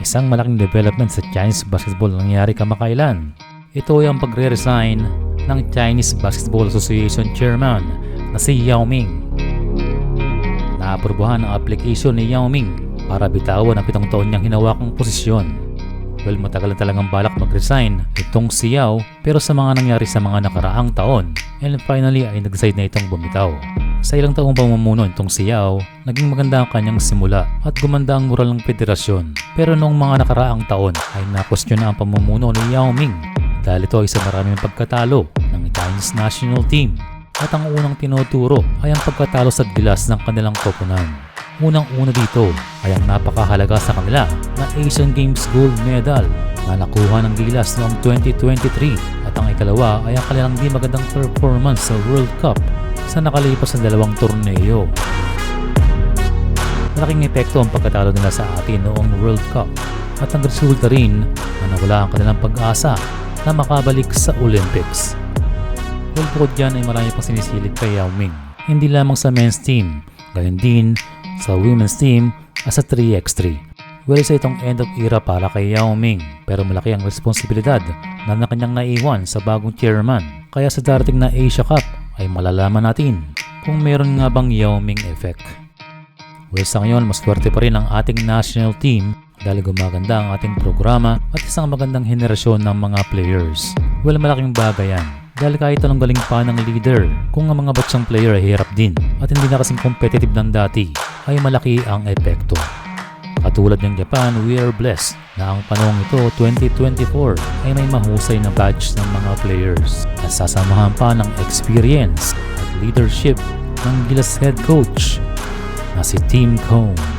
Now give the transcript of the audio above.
isang malaking development sa Chinese basketball na nangyari kamakailan. Ito ay ang pagre-resign ng Chinese Basketball Association Chairman na si Yao Ming. Naaprubahan ang application ni Yao Ming para bitawan ang 7 taon niyang hinawakang posisyon. Well, matagal na talagang balak mag-resign itong si Yao pero sa mga nangyari sa mga nakaraang taon, and finally ay nag-decide na itong bumitaw. Sa ilang taong pamumuno itong si Yao, naging maganda ang kanyang simula at gumanda ang moral ng federasyon. Pero noong mga nakaraang taon ay nakwestiyon na ang pamumuno ni Yao Ming dahil ito ay sa maraming pagkatalo ng Chinese national team. At ang unang tinuturo ay ang pagkatalo sa gilas ng kanilang koponan. Unang-una dito ay ang napakahalaga sa kanila na Asian Games Gold Medal na nakuha ng gilas noong 2023 at ang ikalawa ay ang kanilang di magandang performance sa World Cup sa nakalipas na 2 torneo. Malaking epekto ang pagkatalo nila sa atin noong World Cup at ang resulta rin na nawala ang kanilang pag-asa na makabalik sa Olympics. Well, bukod dyan ay marami pang sinisilip kay Yao Ming, hindi lamang sa men's team, gayon din sa women's team as a 3x3. Well, isa itong end of era para kay Yao Ming pero malaki ang responsibilidad na kanyang naiwan sa bagong chairman. Kaya sa darating na Asia Cup ay malalaman natin kung meron nga bang Yao Ming effect. Well, sa ngayon mas swerte pa rin ang ating national team dahil gumaganda ang ating programa at isang magandang henerasyon ng mga players. Well, malaking bagay yan. Dahil kahit anong galing pa ng leader, kung ang mga batsyang player ay hirap din at hindi na kasing competitive ng dati, ay malaki ang epekto. Katulad ng Japan, we are blessed na ang panahong ito, 2024, ay may mahusay na batch ng mga players na sasamahan pa ng experience at leadership ng gilas head coach na si Tim Cone.